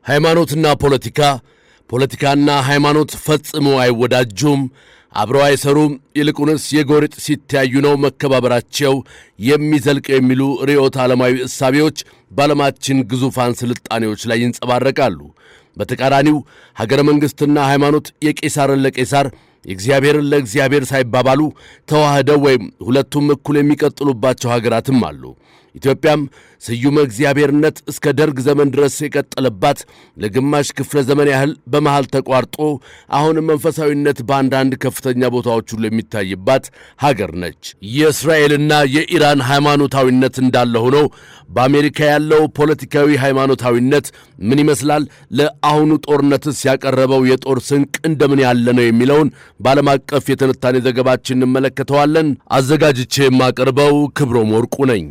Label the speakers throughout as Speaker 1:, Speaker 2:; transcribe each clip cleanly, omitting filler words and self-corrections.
Speaker 1: ሃይማኖትና ፖለቲካና ሃይማኖት ፈጽሞ አይወዳጁም፣ አብረው አይሰሩም። ይልቁንስ የጎሪጥ ሲተያዩ ነው መከባበራቸው የሚዘልቀው የሚሉ ርዕዮተ ዓለማዊ እሳቤዎች በዓለማችን ግዙፋን ስልጣኔዎች ላይ ይንጸባረቃሉ። በተቃራኒው ሀገረ መንግሥትና ሃይማኖት የቄሳርን ለቄሳር የእግዚአብሔርን ለእግዚአብሔር ሳይባባሉ ተዋህደው ወይም ሁለቱም እኩል የሚቀጥሉባቸው ሀገራትም አሉ። ኢትዮጵያም ስዩመ እግዚአብሔርነት እስከ ደርግ ዘመን ድረስ የቀጠለባት ለግማሽ ክፍለ ዘመን ያህል በመሃል ተቋርጦ አሁንም መንፈሳዊነት በአንዳንድ ከፍተኛ ቦታዎች ሁሉ የሚታይባት ሀገር ነች። የእስራኤልና የኢራን ሃይማኖታዊነት እንዳለ ሆኖ በአሜሪካ ያለው ፖለቲካዊ ሃይማኖታዊነት ምን ይመስላል? ለአሁኑ ጦርነትስ ያቀረበው የጦር ስንቅ እንደምን ያለ ነው የሚለውን በዓለም አቀፍ የትንታኔ ዘገባችን እንመለከተዋለን። አዘጋጅቼ የማቀርበው ክብሮም ወርቁ ነኝ።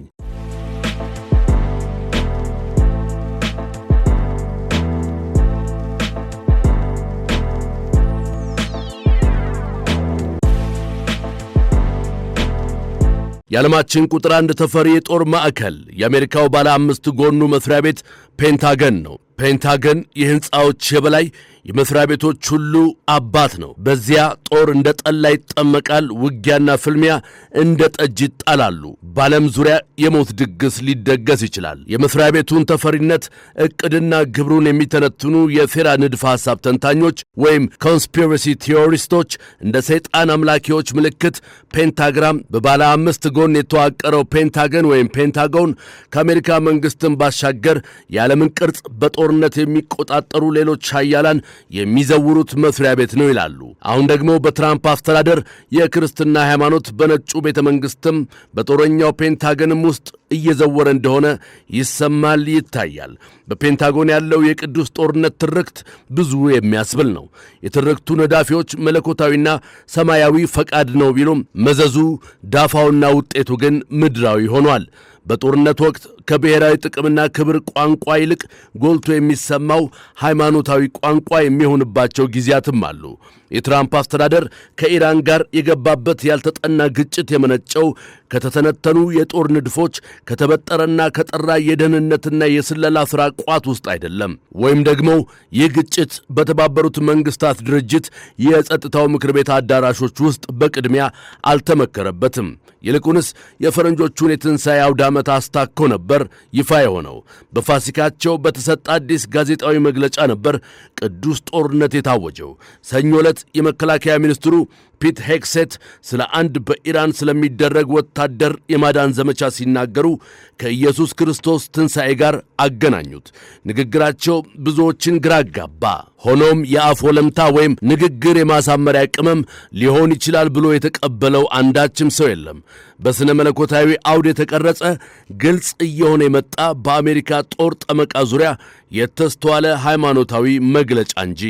Speaker 1: የዓለማችን ቁጥር 1 ተፈሪ የጦር ማዕከል የአሜሪካው ባለ 5 ጎኑ መስሪያ ቤት ፔንታገን ነው። ፔንታገን የሕንፃዎች የበላይ የመስሪያ ቤቶች ሁሉ አባት ነው። በዚያ ጦር እንደ ጠላ ይጠመቃል፣ ውጊያና ፍልሚያ እንደ ጠጅ ይጣላሉ። በዓለም ዙሪያ የሞት ድግስ ሊደገስ ይችላል። የመስሪያ ቤቱን ተፈሪነት ዕቅድና ግብሩን የሚተነትኑ የሴራ ንድፈ ሐሳብ ተንታኞች ወይም ኮንስፒረሲ ቲዮሪስቶች እንደ ሰይጣን አምላኪዎች ምልክት ፔንታግራም በባለ 5 ጎን የተዋቀረው ፔንታገን ወይም ፔንታጎን ከአሜሪካ መንግሥትን ባሻገር የዓለምን ቅርጽ በጦርነት የሚቆጣጠሩ ሌሎች ኃያላን የሚዘውሩት መስሪያ ቤት ነው ይላሉ። አሁን ደግሞ በትራምፕ አስተዳደር የክርስትና ሃይማኖት በነጩ ቤተ መንግሥትም በጦረኛው ፔንታገንም ውስጥ እየዘወረ እንደሆነ ይሰማል፣ ይታያል። በፔንታጎን ያለው የቅዱስ ጦርነት ትርክት ብዙ የሚያስብል ነው። የትርክቱ ነዳፊዎች መለኮታዊና ሰማያዊ ፈቃድ ነው ቢሉም መዘዙ ዳፋውና ውጤቱ ግን ምድራዊ ሆኗል። በጦርነት ወቅት ከብሔራዊ ጥቅምና ክብር ቋንቋ ይልቅ ጎልቶ የሚሰማው ሃይማኖታዊ ቋንቋ የሚሆንባቸው ጊዜያትም አሉ። የትራምፕ አስተዳደር ከኢራን ጋር የገባበት ያልተጠና ግጭት የመነጨው ከተተነተኑ የጦር ንድፎች ከተበጠረና ከጠራ የደህንነትና የስለላ ሥራ ቋት ውስጥ አይደለም። ወይም ደግሞ ይህ ግጭት በተባበሩት መንግሥታት ድርጅት የጸጥታው ምክር ቤት አዳራሾች ውስጥ በቅድሚያ አልተመከረበትም። ይልቁንስ የፈረንጆቹን የትንሣኤ አውደ ዓመት አስታኮ ነበር ይፋ የሆነው። በፋሲካቸው በተሰጠ አዲስ ጋዜጣዊ መግለጫ ነበር ቅዱስ ጦርነት የታወጀው። ሰኞ ዕለት የመከላከያ ሚኒስትሩ ፒት ሄግሴት ስለ አንድ በኢራን ስለሚደረግ ወታደር የማዳን ዘመቻ ሲናገሩ ከኢየሱስ ክርስቶስ ትንሣኤ ጋር አገናኙት። ንግግራቸው ብዙዎችን ግራ አጋባ። ሆኖም የአፍ ወለምታ ወይም ንግግር የማሳመሪያ ቅመም ሊሆን ይችላል ብሎ የተቀበለው አንዳችም ሰው የለም። በሥነ መለኮታዊ አውድ የተቀረጸ ግልጽ እየሆነ የመጣ በአሜሪካ ጦር ጠመቃ ዙሪያ የተስተዋለ ሃይማኖታዊ መግለጫ እንጂ።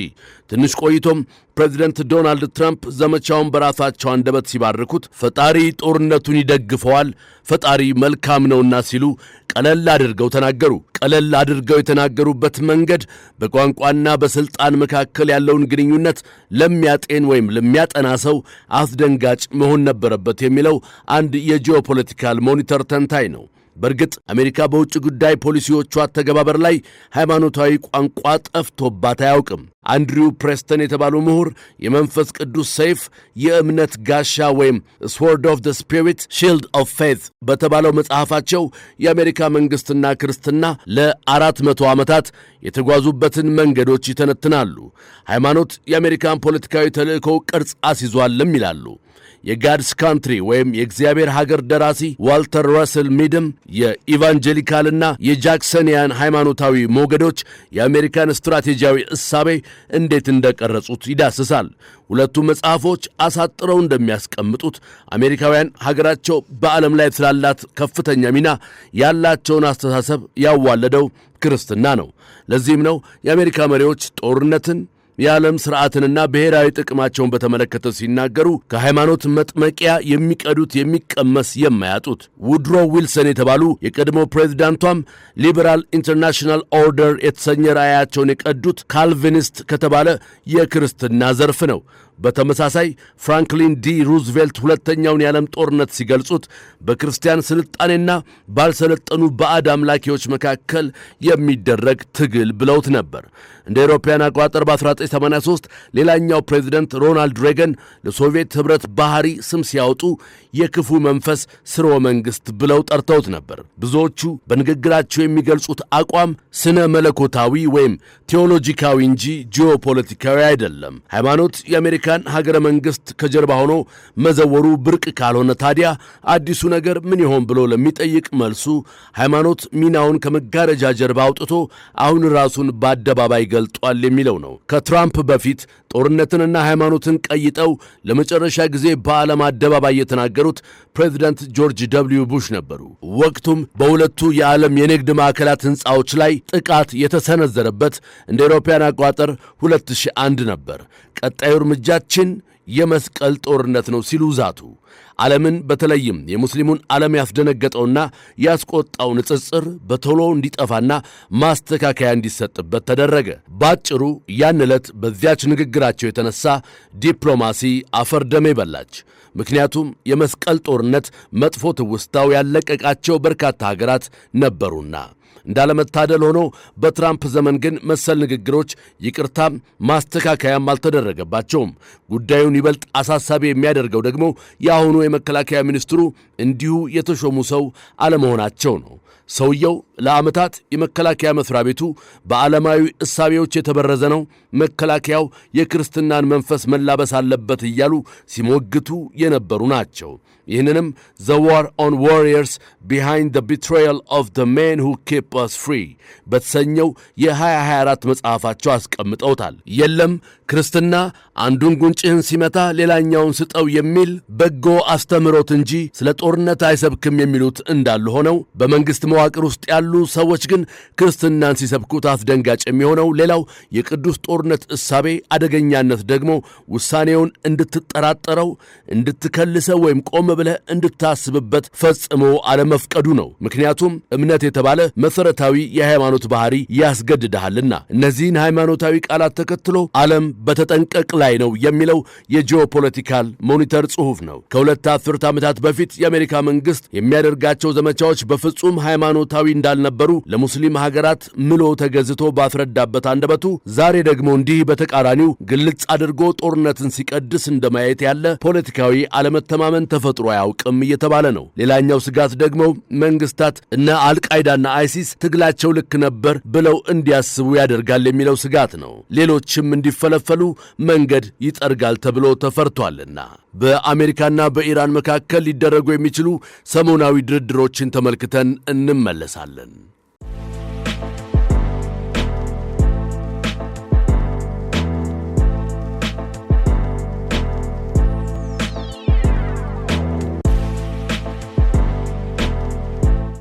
Speaker 1: ትንሽ ቆይቶም ፕሬዚደንት ዶናልድ ትራምፕ ዘመቻውን በራሳቸው አንደበት ሲባርኩት ፈጣሪ ጦርነቱን ይደግፈዋል፣ ፈጣሪ መልካም ነውና ሲሉ ቀለል አድርገው ተናገሩ። ቀለል አድርገው የተናገሩበት መንገድ በቋንቋና በስልጣን መካከል ያለውን ግንኙነት ለሚያጤን ወይም ለሚያጠና ሰው አስደንጋጭ መሆን ነበረበት የሚለው አንድ የጂኦፖለቲካል ሞኒተር ተንታኝ ነው። በእርግጥ አሜሪካ በውጭ ጉዳይ ፖሊሲዎቿ አተገባበር ላይ ሃይማኖታዊ ቋንቋ ጠፍቶባት አያውቅም። አንድሪው ፕሬስተን የተባሉ ምሁር የመንፈስ ቅዱስ ሰይፍ የእምነት ጋሻ ወይም ስዎርድ ኦፍ ዘ ስፒሪት ሺልድ ኦፍ ፌዝ በተባለው መጽሐፋቸው የአሜሪካ መንግሥትና ክርስትና ለ400 ዓመታት የተጓዙበትን መንገዶች ይተነትናሉ። ሃይማኖት የአሜሪካን ፖለቲካዊ ተልእኮ ቅርጽ አስይዟልም ይላሉ። የጋድስ ካንትሪ ወይም የእግዚአብሔር ሀገር ደራሲ ዋልተር ራስል ሚድም የኢቫንጀሊካልና የጃክሰኒያን ሃይማኖታዊ ሞገዶች የአሜሪካን ስትራቴጂያዊ እሳቤ እንዴት እንደቀረጹት ይዳስሳል። ሁለቱ መጽሐፎች አሳጥረው እንደሚያስቀምጡት አሜሪካውያን ሀገራቸው በዓለም ላይ ስላላት ከፍተኛ ሚና ያላቸውን አስተሳሰብ ያዋለደው ክርስትና ነው። ለዚህም ነው የአሜሪካ መሪዎች ጦርነትን የዓለም ሥርዓትንና ብሔራዊ ጥቅማቸውን በተመለከተ ሲናገሩ ከሃይማኖት መጥመቂያ የሚቀዱት የሚቀመስ የማያጡት። ውድሮ ዊልሰን የተባሉ የቀድሞ ፕሬዝዳንቷም ሊበራል ኢንተርናሽናል ኦርደር የተሰኘ ራዕያቸውን የቀዱት ካልቪኒስት ከተባለ የክርስትና ዘርፍ ነው። በተመሳሳይ ፍራንክሊን ዲ ሩዝቬልት ሁለተኛውን የዓለም ጦርነት ሲገልጹት በክርስቲያን ስልጣኔና ባልሰለጠኑ ባዕድ አምላኪዎች መካከል የሚደረግ ትግል ብለውት ነበር። እንደ አውሮፓውያን አቆጣጠር በ1983 ሌላኛው ፕሬዝደንት ሮናልድ ሬገን ለሶቪየት ኅብረት ባህሪ ስም ሲያወጡ የክፉ መንፈስ ስርወ መንግሥት ብለው ጠርተውት ነበር። ብዙዎቹ በንግግራቸው የሚገልጹት አቋም ስነ መለኮታዊ ወይም ቴዎሎጂካዊ እንጂ ጂኦፖለቲካዊ አይደለም። ሃይማኖት የአሜሪካን ሀገረ መንግሥት ከጀርባ ሆኖ መዘወሩ ብርቅ ካልሆነ ታዲያ አዲሱ ነገር ምን ይሆን ብሎ ለሚጠይቅ መልሱ ሃይማኖት ሚናውን ከመጋረጃ ጀርባ አውጥቶ አሁን ራሱን በአደባባይ ገልጧል የሚለው ነው። ከትራምፕ በፊት ጦርነትንና ሃይማኖትን ቀይጠው ለመጨረሻ ጊዜ በዓለም አደባባይ የተናገሩት ፕሬዝዳንት ጆርጅ ደብልዩ ቡሽ ነበሩ። ወቅቱም በሁለቱ የዓለም የንግድ ማዕከላት ሕንፃዎች ላይ ጥቃት የተሰነዘረበት እንደ አውሮፓውያን አቆጣጠር 2001 ነበር። ቀጣዩ እርምጃችን የመስቀል ጦርነት ነው ሲሉ ዛቱ። ዓለምን በተለይም የሙስሊሙን ዓለም ያስደነገጠውና ያስቆጣው ንጽጽር በቶሎ እንዲጠፋና ማስተካከያ እንዲሰጥበት ተደረገ። ባጭሩ ያን ዕለት በዚያች ንግግራቸው የተነሳ ዲፕሎማሲ አፈር ደሜ በላች። ምክንያቱም የመስቀል ጦርነት መጥፎ ትውስታው ያለቀቃቸው በርካታ ሀገራት ነበሩና። እንዳለመታደል ሆኖ በትራምፕ ዘመን ግን መሰል ንግግሮች ይቅርታም ማስተካከያም አልተደረገባቸውም። ጉዳዩን ይበልጥ አሳሳቢ የሚያደርገው ደግሞ የአሁኑ የመከላከያ ሚኒስትሩ እንዲሁ የተሾሙ ሰው አለመሆናቸው ነው። ሰውየው ለዓመታት የመከላከያ መስሪያ ቤቱ በዓለማዊ እሳቤዎች የተበረዘ ነው፣ መከላከያው የክርስትናን መንፈስ መላበስ አለበት እያሉ ሲሞግቱ የነበሩ ናቸው። ይህንንም ዘ ዋር ኦን ዋሪየርስ ቢሃይንድ ዘ ቢትራያል ኦፍ ዘ ሜን ሁ ኬፕ አስ ፍሪ በተሰኘው የ2024 መጽሐፋቸው አስቀምጠውታል። የለም ክርስትና አንዱን ጉንጭህን ሲመታ ሌላኛውን ስጠው የሚል በጎ አስተምሮት እንጂ ስለ ጦርነት አይሰብክም የሚሉት እንዳሉ ሆነው በመንግሥት መዋቅር ውስጥ ያሉ ሰዎች ግን ክርስትናን ሲሰብኩት አስደንጋጭ የሚሆነው ሌላው የቅዱስ ጦርነት እሳቤ አደገኛነት ደግሞ ውሳኔውን እንድትጠራጠረው፣ እንድትከልሰው ወይም ቆም ብለህ እንድታስብበት ፈጽሞ አለመፍቀዱ ነው። ምክንያቱም እምነት የተባለ መሠረታዊ የሃይማኖት ባህሪ ያስገድድሃልና። እነዚህን ሃይማኖታዊ ቃላት ተከትሎ ዓለም በተጠንቀቅ ላይ ነው የሚለው የጂኦፖለቲካል ሞኒተር ጽሑፍ ነው። ከሁለት አስርት ዓመታት በፊት የአሜሪካ መንግሥት የሚያደርጋቸው ዘመቻዎች በፍጹም ሃይማኖታዊ እንዳልነበሩ ለሙስሊም ሀገራት ምሎ ተገዝቶ ባስረዳበት አንደበቱ ዛሬ ደግሞ እንዲህ በተቃራኒው ግልጽ አድርጎ ጦርነትን ሲቀድስ እንደማየት ያለ ፖለቲካዊ አለመተማመን ተፈጥሮ አያውቅም እየተባለ ነው። ሌላኛው ስጋት ደግሞ መንግስታት እነ አልቃይዳና አይሲስ ትግላቸው ልክ ነበር ብለው እንዲያስቡ ያደርጋል የሚለው ስጋት ነው። ሌሎችም እንዲፈለፈሉ መንገድ ይጠርጋል ተብሎ ተፈርቷልና። በአሜሪካና በኢራን መካከል ሊደረጉ የሚችሉ ሰሞናዊ ድርድሮችን ተመልክተን እንመለሳለን።